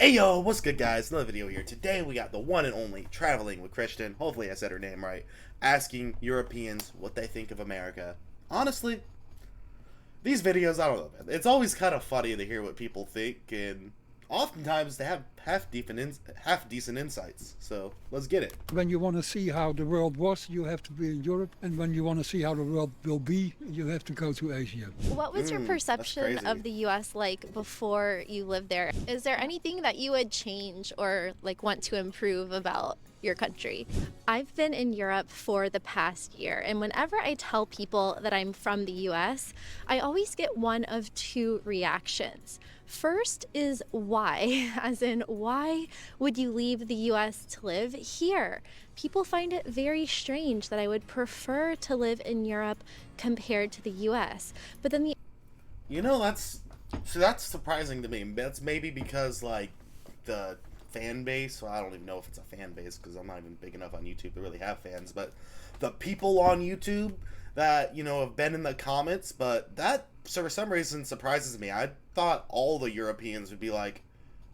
Hey yo, what's good guys? Another video here. Today we got the one and only Traveling with Christian, hopefully I said her name right, asking Europeans what they think of America. Honestly, these videos, I don't know, man. It's always kind of funny to hear what people think, and oftentimes they have half decent insights. So let's get it. When you want to see how the world was, you have to be in Europe. And when you want to see how the world will be, you have to go to Asia. What was your perception crazy. of the US like before you lived there? Is there anything that you would change or like want to improve about your country? I've been in Europe for the past year, and whenever I tell people that I'm from the US, I always get one of two reactions. First is why, as in, why would you leave the US to live here? People find it very strange that I would prefer to live in Europe compared to the US. But then the You know, that's surprising to me. That's maybe because like the fan base. Well, I don't even know if it's a fan base because I'm not even big enough on YouTube to really have fans. But the people on YouTube that have been in the comments, but that for some reason surprises me. I thought all the Europeans would be like,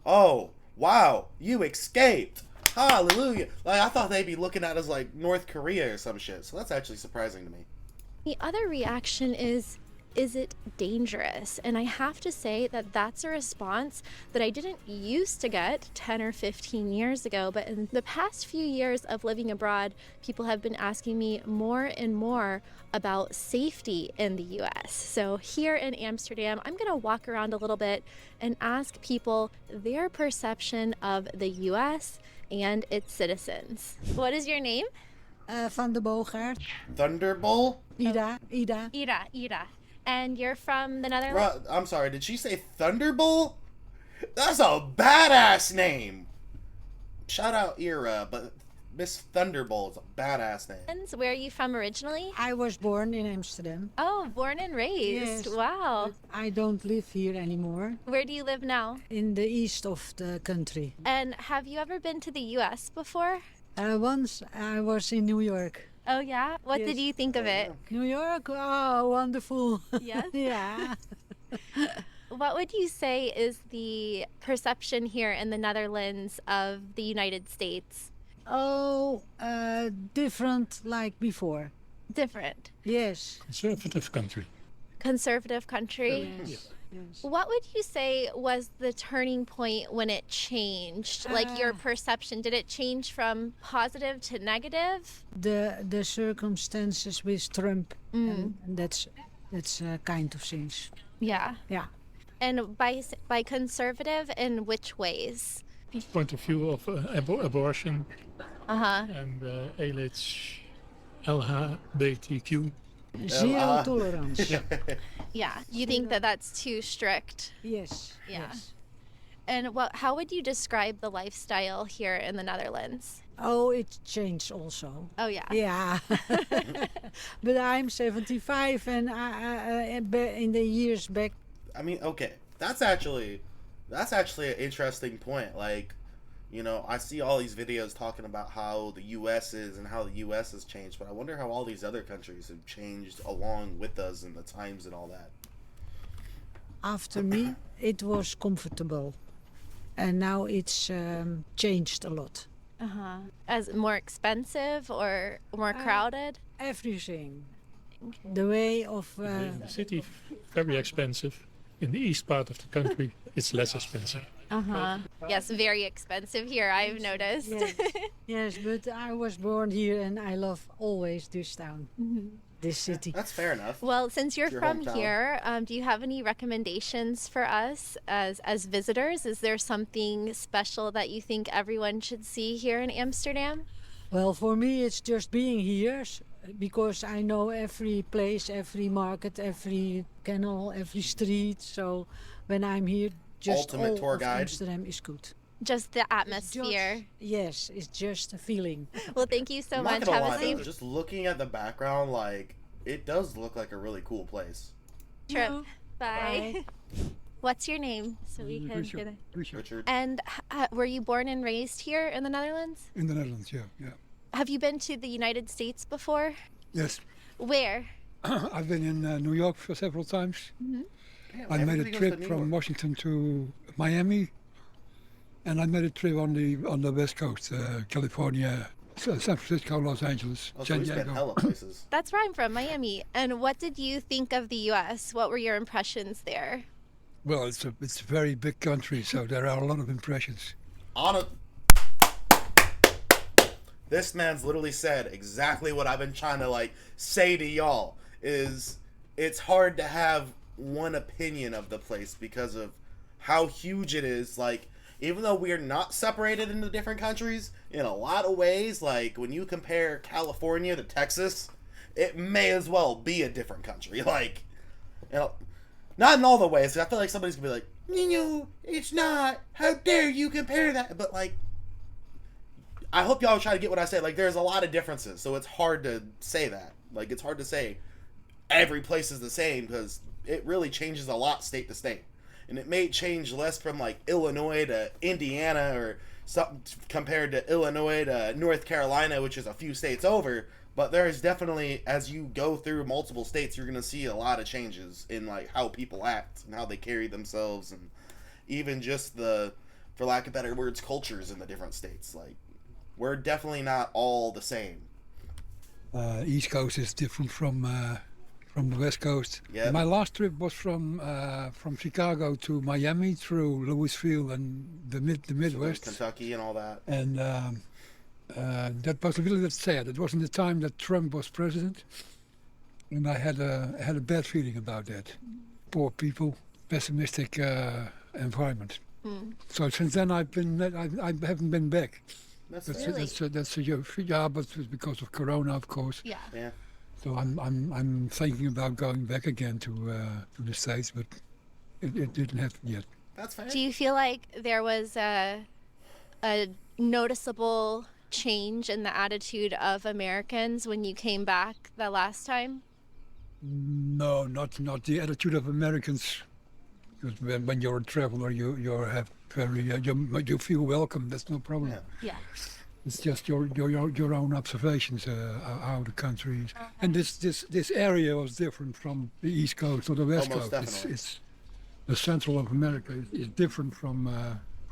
"Oh, wow, you escaped! Hallelujah!" Like I thought they'd be looking at us like North Korea or some shit. So that's actually surprising to me. The other reaction is it dangerous? And I have to say that that's a response that I didn't used to get 10 or 15 years ago. But in the past few years of living abroad, people have been asking me more and more about safety in the US. So here in Amsterdam, I'm going to walk around a little bit and ask people their perception of the US and its citizens. What is your name? Van de Boogaard. Thunderbolt? Ida. Ira. And you're from the Netherlands? I'm sorry, did she say Thunderbolt? That's a badass name. Shout out Ira, but Miss Thunderbolt is a badass name. Where are you from originally? I was born in Amsterdam. Oh, born and raised. Yes. Wow. I don't live here anymore. Where do you live now? In the east of the country. And have you ever been to the US before? Once I was in New York. Oh, yeah? What Yes. did you think of it? New York? Oh, wonderful. Yes? Yeah. What would you say is the perception here in the Netherlands of the United States? Oh, different like before. Different. Yes. Conservative country. Conservative country? Yes. Yes. What would you say was the turning point when it changed? Like your perception, did it change from positive to negative? The circumstances with Trump, and that's kind of things. Yeah. Yeah. And by conservative, in which ways? Point of view of abortion Uh-huh. and ALH, LHBTQ. Zero tolerance. Yeah. You think that that's too strict? Yes. Yeah. Yes. And how would you describe the lifestyle here in the Netherlands? Oh, it changed also. Oh, yeah. Yeah. But I'm 75 and in the years back. I mean, okay, that's actually an interesting point. Like, I see all these videos talking about how the U.S. is and how the U.S. has changed, but I wonder how all these other countries have changed along with us in the times and all that. After me, it was comfortable. And now it's changed a lot. Uh-huh. As more expensive or more crowded? Everything. The way of... In the city, very expensive. In the east part of the country, it's less expensive. Uh-huh. Yes, very expensive here, I've noticed. yes, yes, but I was born here and I love always this town, this city. That's fair enough. Well, since you're Your from hometown. here, do you have any recommendations for us as visitors? Is there something special that you think everyone should see here in Amsterdam? Well, for me, it's just being here because I know every place, every market, every canal, every street. So when I'm here, just Ultimate all tour of guide. Amsterdam is good. Just the It's atmosphere. yes, it's just a feeling. Well, thank you so I'm much. not gonna Have lie, a though, safe just looking at the background, like, it does look like a really cool place. trip. No. Bye. What's your name? So we can Richard. get it. Richard? And were you born and raised here in the Netherlands? In the Netherlands, yeah. Have you been to the United States before? Yes. Where? I've been in New York for several times. Damn, I made a everybody goes to trip New from York. Washington to Miami. And I made a trip on the West Coast, California, San Francisco, Los Angeles, Oh, so San we spent Diego. hella places. That's where I'm from, Miami. And what did you think of the U.S.? What were your impressions there? Well, it's a very big country, so there are a lot of impressions. On a This man's literally said exactly what I've been trying to like say to y'all is it's hard to have one opinion of the place because of how huge it is. Like, even though we're not separated into different countries, in a lot of ways, like when you compare California to Texas, it may as well be a different country. Like, you know, not in all the ways. 'Cause I feel like somebody's gonna be like, no, it's not. How dare you compare that? But like, I hope y'all try to get what I say. Like, there's a lot of differences, so it's hard to say that. Like, it's hard to say every place is the same because it really changes a lot state to state. And it may change less from, like, Illinois to Indiana or something compared to Illinois to North Carolina, which is a few states over. But there is definitely, as you go through multiple states, you're going to see a lot of changes in, like, how people act and how they carry themselves and even just the, for lack of better words, cultures in the different states. Like, we're definitely not all the same. East Coast is different from the West Coast. Yeah. My last trip was from Chicago to Miami through Louisville and the Midwest. Kentucky and all that. And that was really sad. It was in the time that Trump was president, and I had a bad feeling about that. Poor people, pessimistic environment. So since then I haven't been back. That's That's fair. Really? that's a year. Yeah, but it's because of Corona, of course. Yeah. Yeah. So I'm thinking about going back again to the States, but it didn't happen yet. That's fair. Do you feel like there was a noticeable change in the attitude of Americans when you came back the last time? No, not the attitude of Americans. Because when you're a traveler, you have very you feel welcome. That's no problem. Yeah. Yeah. It's just your own observations how the country is. And this area was different from the East Coast or the West Almost Coast. definitely. It's the central of America is different from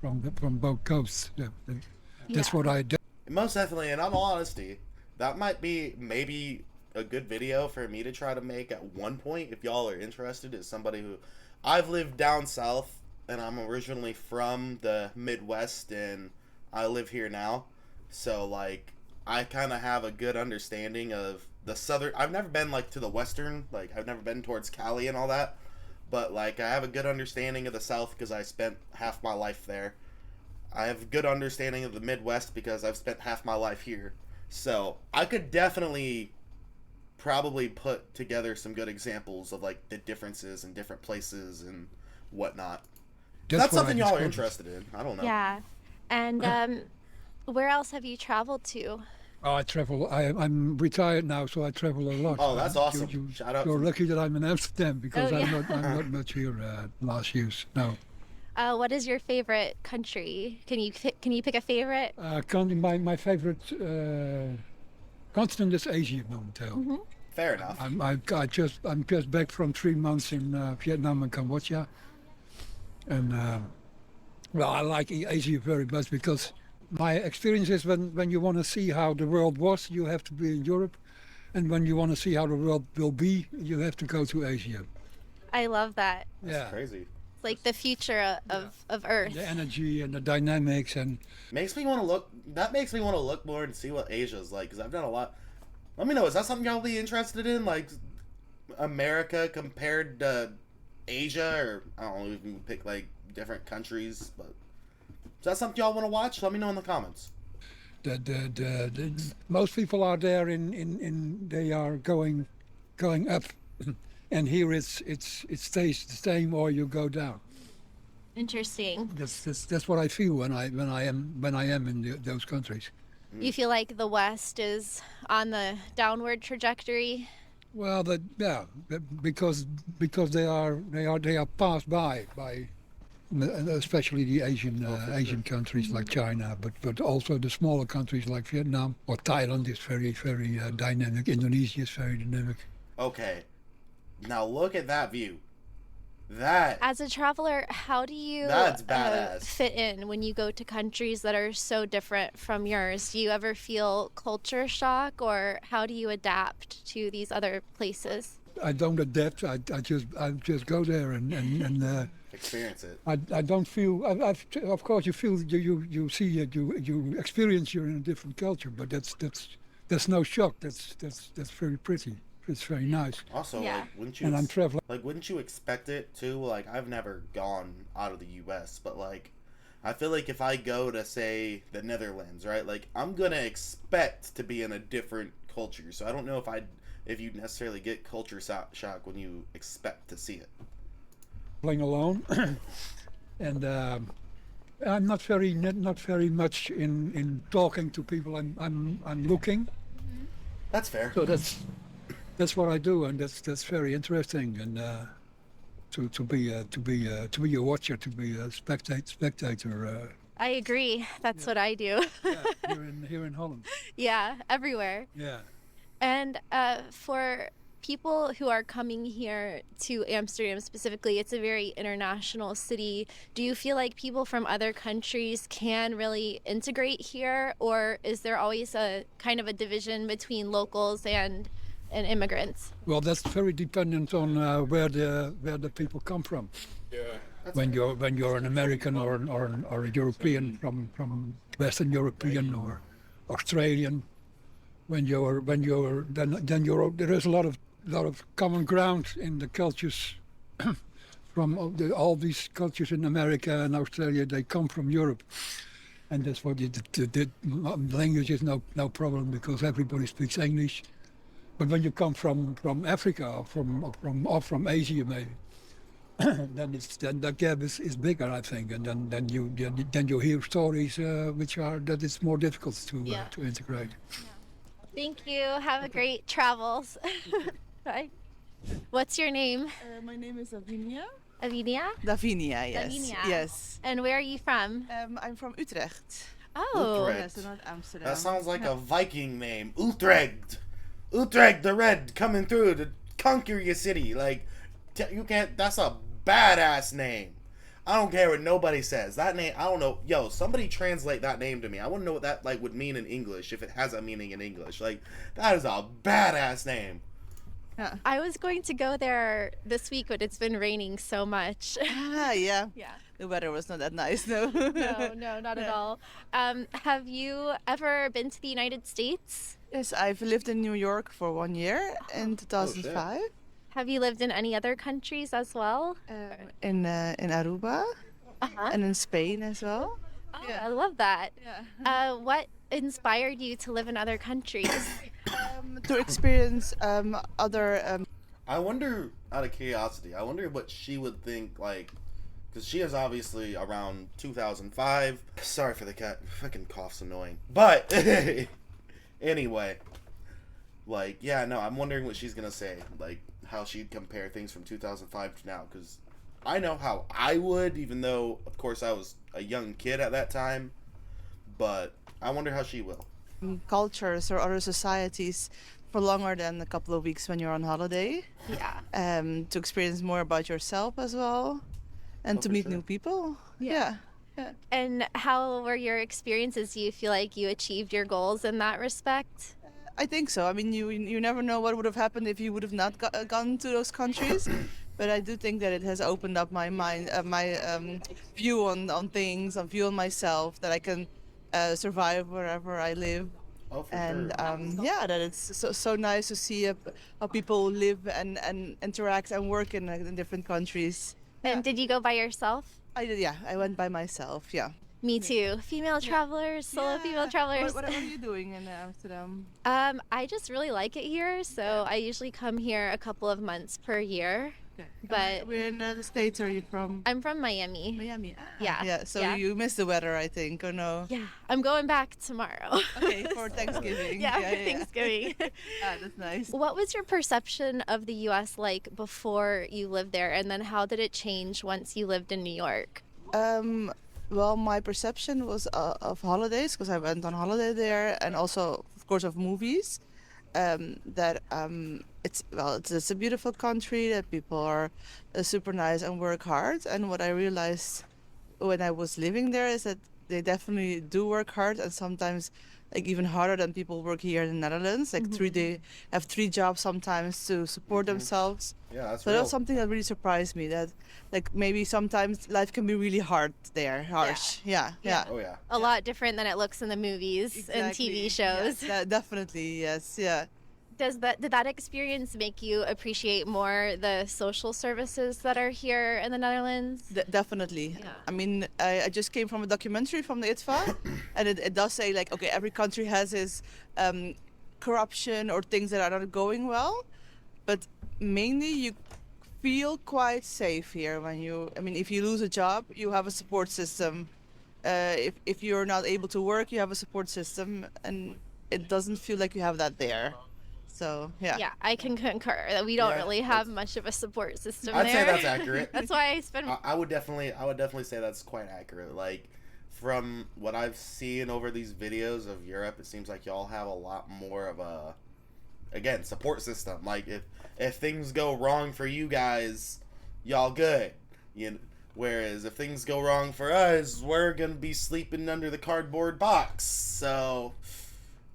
both coasts. Yeah, that's Yeah. what I did. Most definitely, and in all honesty, that might be maybe a good video for me to try to make at one point if y'all are interested. As somebody who I've lived down south and I'm originally from the Midwest and I live here now. So like I kind of have a good understanding of the southern. I've never been like to the western, like I've never been towards Cali and all that. But like I have a good understanding of the South because I spent half my life there. I have a good understanding of the Midwest because I've spent half my life here. So I could definitely probably put together some good examples of like the differences in different places and whatnot. That's what I something y'all are discovered. interested in. I don't know. Yeah. And where else have you traveled to? Oh, I travel. I'm retired now, so I travel a lot. Oh, that's awesome. Shout out You're to- lucky that I'm in Amsterdam because Oh, I'm yeah. not much here last years. No. What is your favorite country? Can you pick a favorite? My favorite continent is Asia momenteel. Fair enough. I'm just back from 3 months in Vietnam and Cambodia, and well, I like Asia very much because my experience is when you want to see how the world was, you have to be in Europe, and when you want to see how the world will be, you have to go to Asia. I love that. Yeah, Crazy. It's like the future of Earth. the energy and the dynamics and Makes me want to look. That makes me want to look more and see what Asia's like because I've done a lot. Let me know. Is that something y'all be interested in? Like America compared to Asia, or I don't know if you pick like different countries, but is that something y'all want to watch? Let me know in the comments. the most people are there in they are going up, and here it stays the same or you go down. Interesting. That's what I feel when I am in those countries. You feel like the West is on the downward trajectory? Well, because they are passed by especially the Asian countries like China, but also the smaller countries like Vietnam or Thailand is very dynamic. Indonesia is very dynamic. Okay, now look at that view. That As a traveler, how do you That's badass. fit in when you go to countries that are so different from yours? Do you ever feel culture shock, or how do you adapt to these other places? I don't adapt. I just go there and experience it. I don't feel. Of course you feel you see it, you experience you're in a different culture, but that's no shock. That's very pretty. It's very nice. Also, Yeah. like, wouldn't you And I'm traveling. like wouldn't you expect it too? Like, I've never gone out of the U.S., but like, I feel like if I go to say the Netherlands, right? Like, I'm gonna expect to be in a different culture. So I don't know if you necessarily get culture shock when you expect to see it. Playing alone, and I'm not very much in talking to people. I'm looking. That's fair. So that's what I do, and that's very interesting. And to be a watcher, to be a spectator. I agree. That's what I do. Yeah, here in Holland. Yeah, everywhere. Yeah. And for people who are coming here to Amsterdam specifically, it's a very international city. Do you feel like people from other countries can really integrate here, or is there always a kind of a division between locals and immigrants? Well, that's very dependent on where the people come from. When you're an American or a European from Western European or Australian, then there is a lot of common ground in the cultures from all these cultures in America and Australia. They come from Europe, and that's what the language is no problem because everybody speaks English. But when you come from Africa or from Asia maybe, then the gap is bigger, I think, and then you hear stories that it's more difficult to integrate. Thank you. Have a great travels. Bye. What's your name? My name is Avinia. Avinia? Davinia, yes. Davinia. Yes. And where are you from? I'm from Utrecht. Oh. Utrecht. Yes, so not Amsterdam. That sounds like a Viking name. Utrecht. Utrecht the Red coming through to conquer your city. Like, you can't. That's a badass name. I don't care what nobody says. That name, I don't know. Yo, somebody translate that name to me. I want to know what that like would mean in English if it has a meaning in English. Like, that is a badass name. Yeah. I was going to go there this week, but it's been raining so much. Ah, yeah. Yeah. The weather was not that nice, no. No, not at Yeah. all. Have you ever been to the United States? Yes, I've lived in New York for 1 year in 2005. Have you lived in any other countries as well? In Aruba Uh-huh. and in Spain as well. Oh, yeah. I love that. Yeah. What inspired you to live in other countries? To experience other I wonder, out of curiosity, I wonder what she would think, like, because she is obviously around 2005. Sorry for the cat. Fucking cough's annoying. But, anyway, like, yeah, no, I'm wondering what she's gonna say, like, how she'd compare things from 2005 to now, because I know how I would, even though, of course, I was a young kid at that time, but I wonder how she will. cultures or other societies for longer than a couple of weeks when you're on holiday. Yeah. To experience more about yourself as well, and Oh, to for meet sure. new people. Yeah. Yeah. And how were your experiences? Do you feel like you achieved your goals in that respect? I think so. I mean, you never know what would have happened if you would have not gone to those countries. But I do think that it has opened up my mind, my view on things, a view on myself, that I can survive wherever I live. Oh, for And sure. yeah, that it's so nice to see how people live and interact and work in different countries. And did you go by yourself? I did, yeah. I went by myself, yeah. Me too. Female travelers, solo female travelers. What are you doing in Amsterdam? I just really like it here, so I usually come here a couple of months per year. Okay. But- Where in the States are you from? I'm from Miami. Miami. Ah. Yeah, Yeah, so yeah. you miss the weather, I think, or no? Yeah, I'm going back tomorrow. Okay, for Thanksgiving. Yeah, for Thanksgiving. Ah, that's nice. What was your perception of the US like before you lived there, and then how did it change once you lived in New York? Well, my perception was of holidays, because I went on holiday there, and also, of course, of movies. That it's a beautiful country that people are super nice and work hard. And what I realized when I was living there is that they definitely do work hard, and sometimes like even harder than people work here in the Netherlands. Like they have 3 jobs sometimes to support themselves. Yeah, that's So real. that's something that really surprised me. That like maybe sometimes life can be really hard there, harsh. Yeah. Oh yeah. A lot different than it looks in the movies and TV shows. Yeah, definitely, yes, yeah. Did that experience make you appreciate more the social services that are here in the Netherlands? Definitely. Yeah. I mean, I just came from a documentary from the ITVA, and it does say like, okay, every country has its corruption or things that are not going well, but mainly you feel quite safe here when you. I mean, if you lose a job, you have a support system. If you're not able to work, you have a support system, and it doesn't feel like you have that there. So yeah. Yeah, I can concur that we don't Yeah, really have much of a support system I'd there. say that's accurate. That's why I spend. I would definitely say that's quite accurate. Like from what I've seen over these videos of Europe, it seems like y'all have a lot more of a, again, support system. Like if things go wrong for you guys, y'all good. Whereas if things go wrong for us, we're gonna be sleeping under the cardboard box. So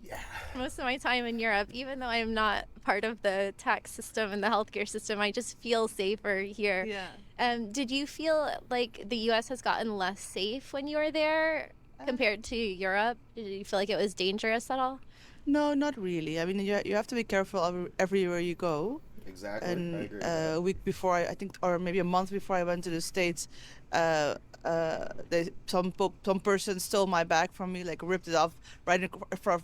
yeah. Most of my time in Europe, even though I'm not part of the tax system and the healthcare system, I just feel safer here. Yeah. Did you feel like the U.S. has gotten less safe when you were there compared to Europe? Did you feel like it was dangerous at all? No, not really. I mean, you have to be careful everywhere you go. Exactly. I And agree with that. a week before, I think, or maybe a month before I went to the States, some person stole my bag from me, like ripped it off right in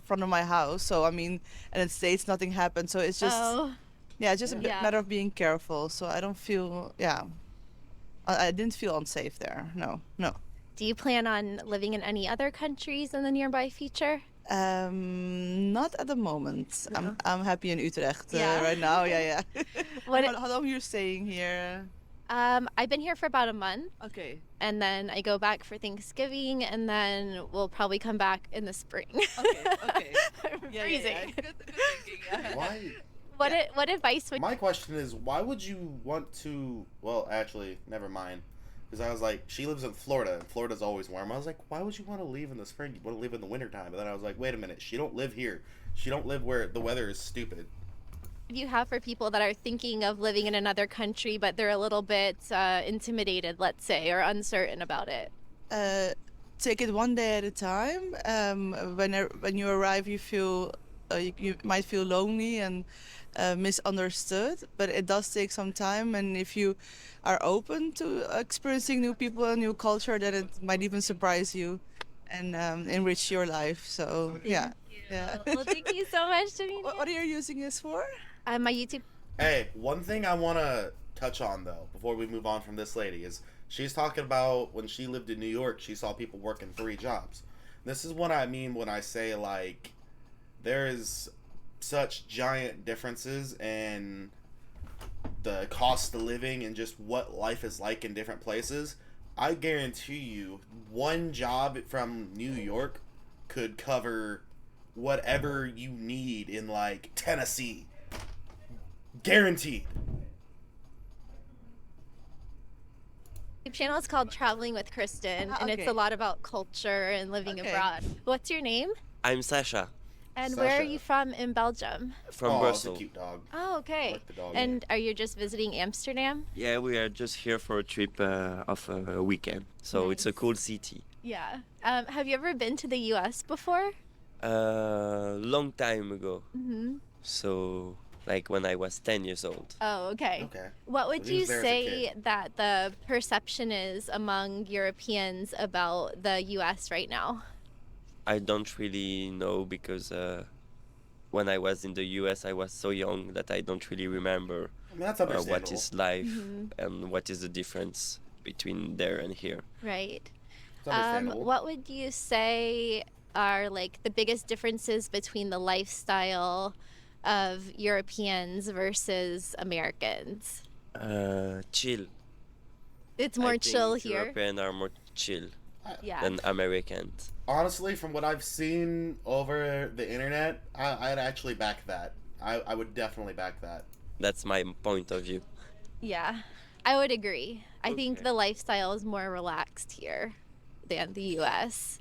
front of my house. So I mean, and in the States nothing happened. So it's just yeah, it's just a Yeah. matter of being careful. So I don't feel I didn't feel unsafe there. No. Do you plan on living in any other countries in the nearby future? Not at the moment. I'm happy in Utrecht Yeah. right now. Yeah. What? How long you're staying here? I've been here for about a month, Okay. and then I go back for Thanksgiving, and then we'll probably come back in the spring. Okay. I'm Yeah, freezing. Good thinking. Yeah. Why? What advice would My question is, why would you want to? Well, actually, never mind. Because I was like, she lives in Florida, and Florida's always warm. I was like, why would you want to leave in the spring? You want to live in the wintertime. But then I was like, wait a minute, she don't live here. She don't live where the weather is stupid. you have for people that are thinking of living in another country, but they're a little bit intimidated, let's say, or uncertain about it? Take it one day at a time. When you arrive, you feel you might feel lonely and misunderstood, but it does take some time. And if you are open to experiencing new people and new culture, then it might even surprise you and enrich your life. So yeah. Well, thank you so much, Davina. What are you using this for? My YouTube. Hey, one thing I want to touch on, though, before we move on from this lady, is she's talking about when she lived in New York, she saw people working 3 jobs. This is what I mean when I say, like, there is such giant differences in the cost of living and just what life is like in different places. I guarantee you, one job from New York could cover whatever you need in, like, Tennessee. Guaranteed. YouTube channel is called Traveling with Kristen, and it's okay. a lot about culture and living Okay. abroad. What's your name? I'm Sasha And where are Sasha. you from in Belgium? from Oh, it's a Brussels. cute dog. Oh, okay. like the dog. And are you just visiting Amsterdam? Yeah, we are just here for a trip of a weekend. So it's a cool city. Yeah. Have you ever been to the U.S. before? Long time ago. Mm-hmm. So like when I was 10 years old. Oh, okay. Okay. What would Well, he you was there as a say that the perception is among Europeans about the U.S. right now? I don't really know because when I was in the US, I was so young that I don't really remember I mean, that's understandable. what is life Mm-hmm. and what is the difference between there and here. Right. It's understandable. What would you say are like the biggest differences between the lifestyle of Europeans versus Americans? Chill. It's more I chill think here. Europeans are more chill Yeah. than Americans. Honestly, from what I've seen over the internet, I'd actually back that. I would definitely back that. That's my point of view. Yeah, I would agree. I think Okay. the lifestyle is more relaxed here than the US.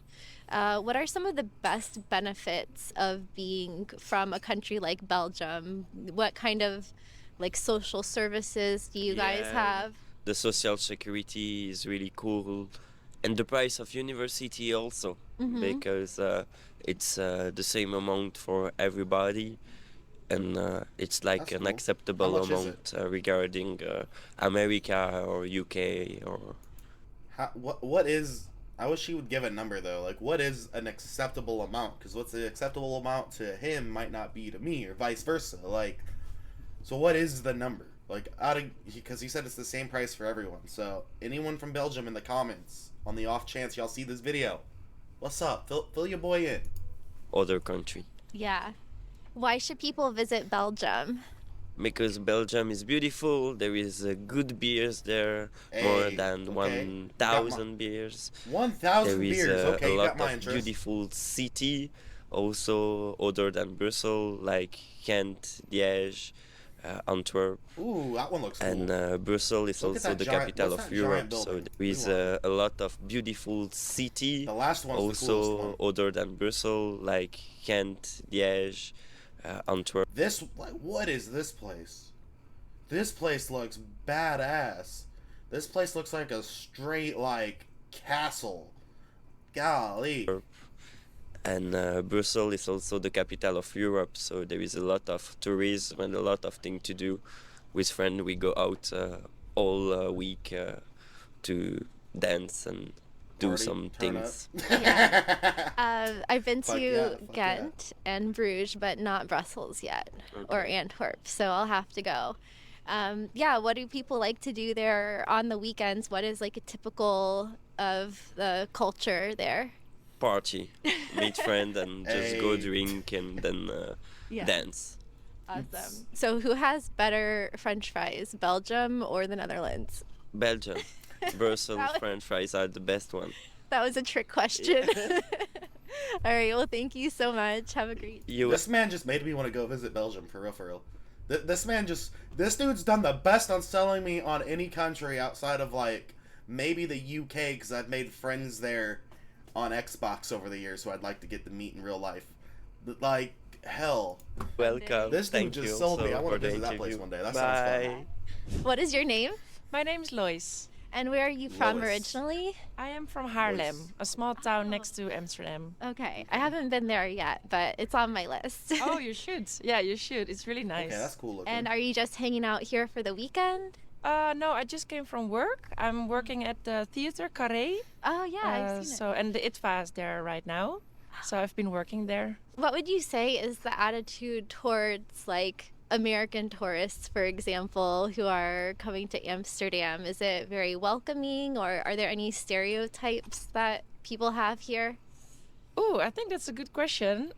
What are some of the best benefits of being from a country like Belgium? What kind of like social services do you guys Yeah. have? The social security is really cool, and the price of university also, because it's the same amount for everybody, and it's like That's an cool. How acceptable much is amount regarding America or UK or What is? I wish he would give a number though. Like, what is an acceptable amount? Because what's the acceptable amount to him might not be to me, or vice versa. Like, so what is the number? Like, out of because he said it's the same price for everyone. So anyone from Belgium in the comments, on the off chance y'all see this video, what's up? Fill your boy in. other country. Yeah. Why should people visit Belgium? Because Belgium is beautiful, there is good beers there, more Hey, than okay. 1,000 beers. 1,000 There is beers. Okay, a you lot got my of interest. beautiful city, also other than Brussels, like Ghent, Liège, Antwerp, Ooh, that one looks cool. and Brussels is Look at also that the giant- capital what's of that giant Europe. So building? there is We want a lot of beautiful city, The last one's the coolest also one. other than Brussels, like Ghent, Liège, Antwerp. This, like, what is this place? This place looks badass. This place looks like a straight, like, castle. Golly. And Brussels is also the capital of Europe, so there is a lot of tourism and a lot of things to do. With friends, we go out all week to dance and do Party, some turn up. things. I've been Fuck to yeah, fuck yeah. Ghent and Bruges, but not Brussels yet, or Okay. Antwerp. So I'll have to go. Yeah, what do people like to do there on the weekends? What is like a typical of the culture there? Party, meet friends and just go Hey. drink and then dance. Awesome. So who has better French fries, Belgium or the Netherlands? Belgium, Brussels That was- French fries are the best one. That was a trick question. All right. Well, thank you so much. Have a great. You This man just made me want to go visit Belgium, for real, for real. This dude's done the best on selling me on any country outside of, like, maybe the UK, because I've made friends there on Xbox over the years who I'd like to get to meet in real life. But, like, hell. welcome. This dude Thank just you sold me. also I wanna for the visit that place interview. one day. That sounds fun. Bye. What is your name? My name's Lois. And where are you from Lois. originally? I am from Haarlem, Lois. a small town next to Amsterdam. Okay. I haven't been there yet, but it's on my list. Oh, you should. Yeah, you should. It's really nice. Okay, that's cool looking. And are you just hanging out here for the weekend? No, I just came from work. I'm working at the theater Carré. Oh, yeah, I've seen it. So and the ITVA is there right now. So I've been working there. What would you say is the attitude towards like American tourists, for example, who are coming to Amsterdam? Is it very welcoming, or are there any stereotypes that people have here? Oh, I think that's a good question.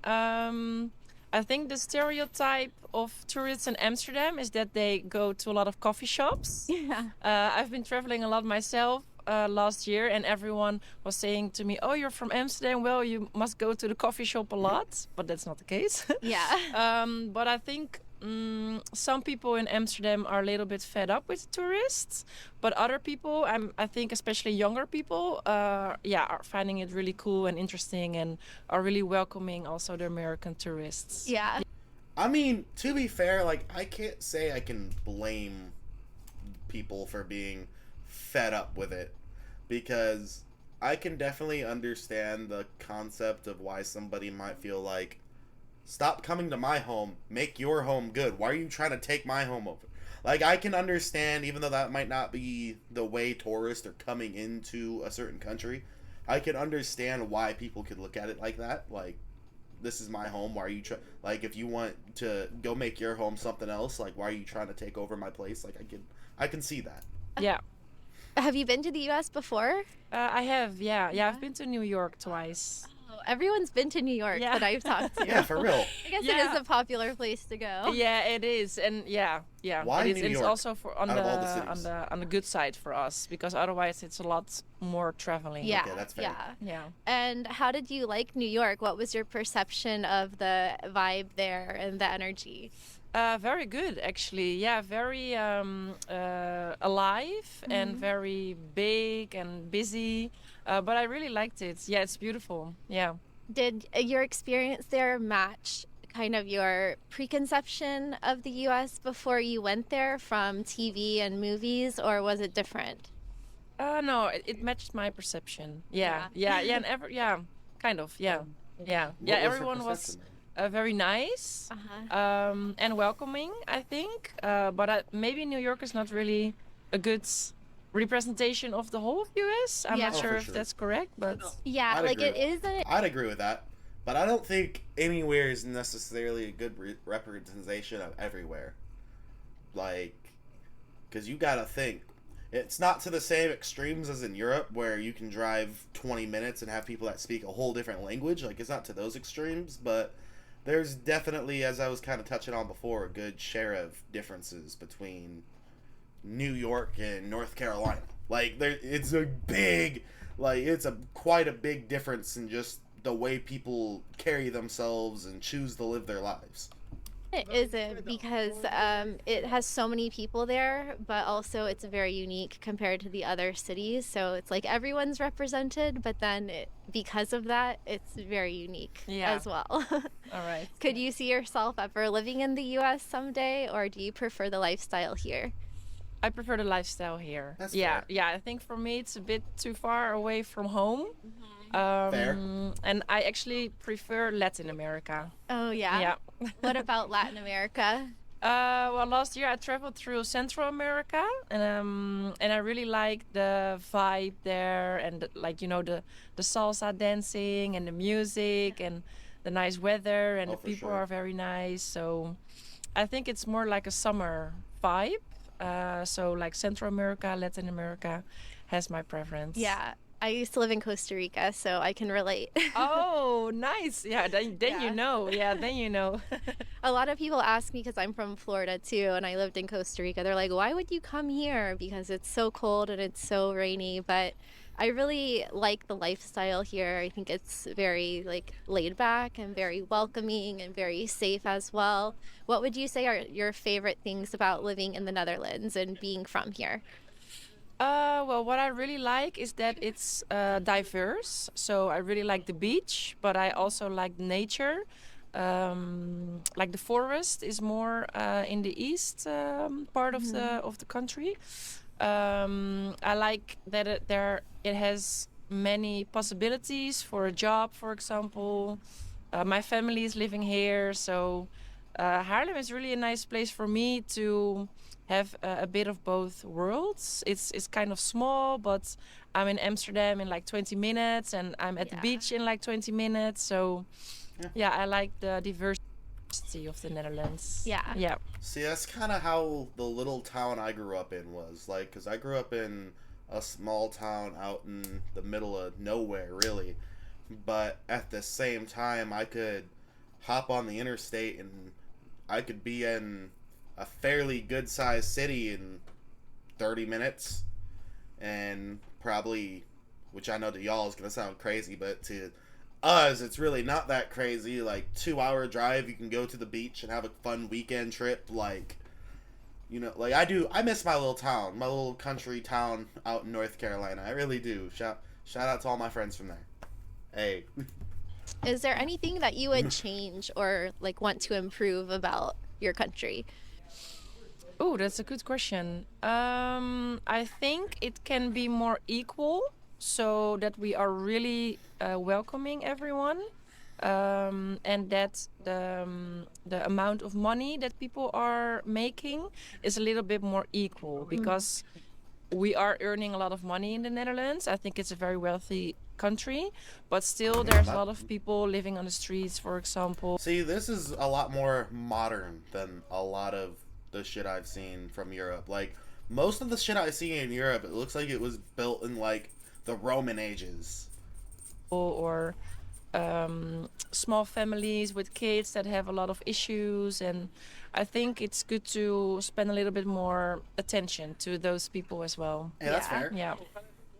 I think the stereotype of tourists in Amsterdam is that they go to a lot of coffee shops. Yeah. I've been traveling a lot myself last year, and everyone was saying to me, "Oh, you're from Amsterdam. Well, you must go to the coffee shop a lot." But that's not the case. Yeah. But I think some people in Amsterdam are a little bit fed up with tourists, but other people, I think especially younger people, are finding it really cool and interesting and are really welcoming also the American tourists. Yeah. I mean, to be fair, like, I can't say I can blame people for being fed up with it, because I can definitely understand the concept of why somebody might feel like, stop coming to my home, make your home good. Why are you trying to take my home over? Like, I can understand, even though that might not be the way tourists are coming into a certain country, I can understand why people could look at it like that. Like, this is my home. Why are you like, if you want to go make your home something else, like, why are you trying to take over my place? Like, I can see that. Yeah. Have you been to the U.S. before? I have, yeah. I've been to New York twice. Oh, everyone's been to New York Yeah. that I've talked to. Yeah, for real. I guess it Yeah. is a popular place to go. Yeah, it is, and yeah. Why it is. New And it's York, also for on out the, of all the cities? on the good side for us, because otherwise it's a lot more traveling. Yeah. Okay, that's fair. Yeah. Yeah. And how did you like New York? What was your perception of the vibe there and the energy? Very good, actually. Yeah, very alive and very big and busy. But I really liked it. Yeah, it's beautiful. Yeah. Did your experience there match kind of your preconception of the US before you went there from TV and movies, or was it different? No, it matched my perception. Yeah, and kind of. Yeah. What was her Everyone was perception? very nice Uh-huh. and welcoming, I think. But maybe New York is not really a good representation of the whole of US. I'm Yeah. not Oh, sure for if sure. that's correct, but Yeah, I'd like agree it is a I'd agree with that, but I don't think anywhere is necessarily a good representation of everywhere. Like, because you gotta think, it's not to the same extremes as in Europe where you can drive 20 minutes and have people that speak a whole different language. Like, it's not to those extremes, but there's definitely, as I was kind of touching on before, a good share of differences between New York and North Carolina. Like, it's a big, like, it's a quite a big difference in just the way people carry themselves and choose to live their lives. It isn't because it has so many people there, but also it's very unique compared to the other cities. So it's like everyone's represented, but then because of that, it's very unique Yeah. as well. all right. Could you see yourself ever living in the US someday, or do you prefer the lifestyle here? I prefer the lifestyle here. That's yeah, fair. yeah. I think for me it's a bit too far away from home. Fair. And I actually prefer Latin America. Oh, yeah. Yeah. What about Latin America? Well, last year I traveled through Central America, and I really liked the vibe there, and like the salsa dancing and the music and the nice weather, and Oh, the for people sure. are very nice. So I think it's more like a summer vibe. So like Central America, Latin America has my preference. Yeah. I used to live in Costa Rica, so I can relate. Oh, nice. Yeah, then Yeah. you know. Yeah, then you know. A lot of people ask me because I'm from Florida too, and I lived in Costa Rica. They're like, "Why would you come here?" Because it's so cold and it's so rainy. But I really like the lifestyle here. I think it's very like laid back and very welcoming and very safe as well. What would you say are your favorite things about living in the Netherlands and being from here? Well, what I really like is that it's diverse. So I really like the beach, but I also like nature. Like the forest is more in the east part of the country. I like that it has many possibilities for a job, for example. My family is living here, so Haarlem is really a nice place for me to have a bit of both worlds. It's kind of small, but I'm in Amsterdam in like 20 minutes, and I'm at the Yeah. beach in like 20 minutes. So yeah, I like the diversity of the Netherlands. Yeah. Yeah. See, that's kind of how the little town I grew up in was. Like, because I grew up in a small town out in the middle of nowhere, really. But at the same time, I could hop on the interstate and I could be in a fairly good sized city in 30 minutes. And probably, which I know to y'all is going to sound crazy, but to us, it's really not that crazy. Like, 2-hour drive, you can go to the beach and have a fun weekend trip. Like, you know, like I miss my little town, my little country town out in North Carolina. I really do. Shout out to all my friends from there. Hey. Is there anything that you would change or like want to improve about your country? Oh, that's a good question. I think it can be more equal, so that we are really welcoming everyone, and that the amount of money that people are making is a little bit more equal, because we are earning a lot of money in the Netherlands. I think it's a very wealthy country, but still there's a lot of people living on the streets, for example. See, this is a lot more modern than a lot of the shit I've seen from Europe. Like, most of the shit I see in Europe, it looks like it was built in, like, the Roman ages. Or small families with kids that have a lot of issues, and I think it's good to spend a little bit more attention to those people as well. Hey, that's Yeah. fair. Yeah.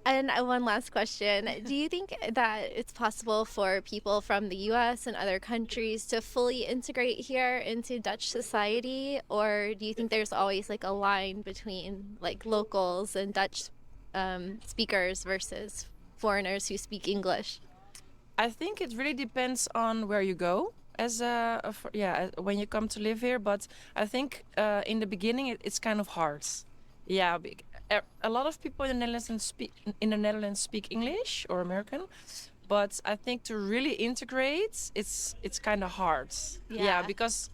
And one last question. Do you think that it's possible for people from the US and other countries to fully integrate here into Dutch society? Or do you think there's always like a line between like locals and Dutch speakers versus foreigners who speak English? I think it really depends on where you go when you come to live here. But I think in the beginning it's kind of hard. Yeah, a lot of people in the Netherlands speak English or American, but I think to really integrate, it's kind of hard. Yeah, because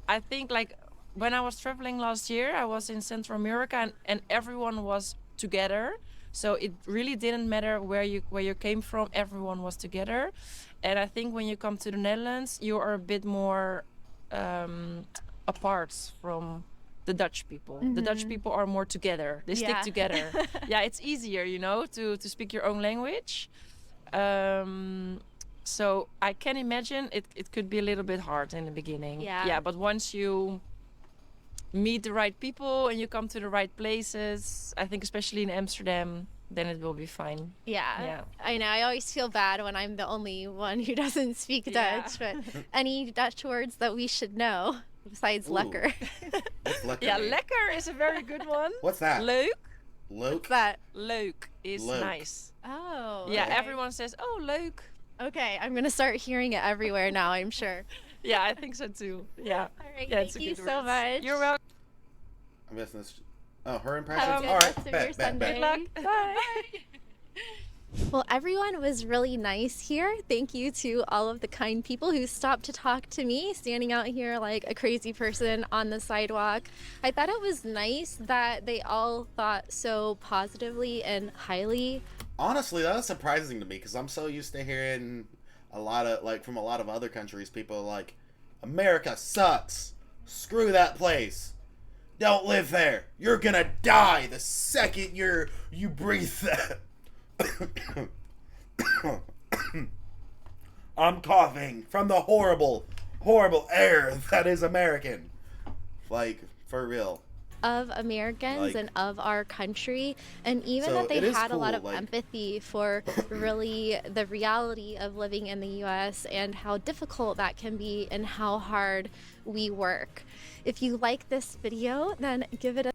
I think like when I was traveling last year, I was in Central America and everyone was together. So it really didn't matter where you came from. Everyone was together, and I think when you come to the Netherlands, you are a bit more apart from the Dutch people. The Dutch people are more together. They stick together. Yeah, it's easier, you know, to speak your own language. So I can imagine it could be a little bit hard in the beginning. Yeah, but once you meet the right people and you come to the right places, I think especially in Amsterdam, then it will be fine. Yeah. I know. I always feel bad when I'm the only one who doesn't speak Dutch, but any Dutch words that we should know besides lekker? What's lekker? Yeah, lekker is a very good one. What's that? Leuk. Leuk? What's that? Leuk is Leuk. nice. Oh. Yeah, okay. everyone says, oh, leuk. Okay, I'm gonna start hearing it everywhere now, I'm sure. Yeah, I think so too. Yeah. All right, Yeah, it's thank a you good so word. much. You're welcome. I'm guessing this. Oh, her impressions? Have a good All rest right, of bet, your bet, Sunday. Good luck. Bye. Well, everyone was really nice here. Thank you to all of the kind people who stopped to talk to me, standing out here like a crazy person on the sidewalk. I thought it was nice that they all thought so positively and highly. Honestly, that was surprising to me because I'm so used to hearing a lot of, like, from a lot of other countries, people are like, America sucks. Screw that place. Don't live there. You're gonna die the second you breathe that. I'm coughing from the horrible, horrible air that is American. Like, for real. Of Americans Like- and of our country, and even So that they it is had a lot cool, of like- empathy for really the reality of living in the US and how difficult that can be and how hard we work. If you like this video, then give it a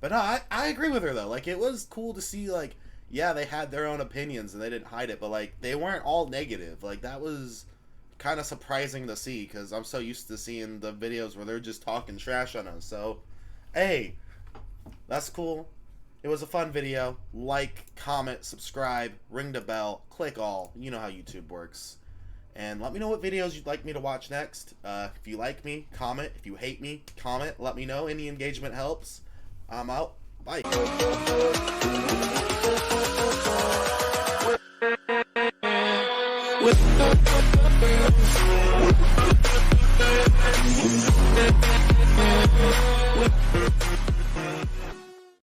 But no, I agree with her though. Like, it was cool to see, like, yeah, they had their own opinions and they didn't hide it, but like they weren't all negative. Like, that was kind of surprising to see because I'm so used to seeing the videos where they're just talking trash on us. So, hey, that's cool. It was a fun video. Like, comment, subscribe, ring the bell, click all. You know how YouTube works. And let me know what videos you'd like me to watch next. If you like me, comment. If you hate me, comment. Let me know. Any engagement helps. I'm out. Bye. With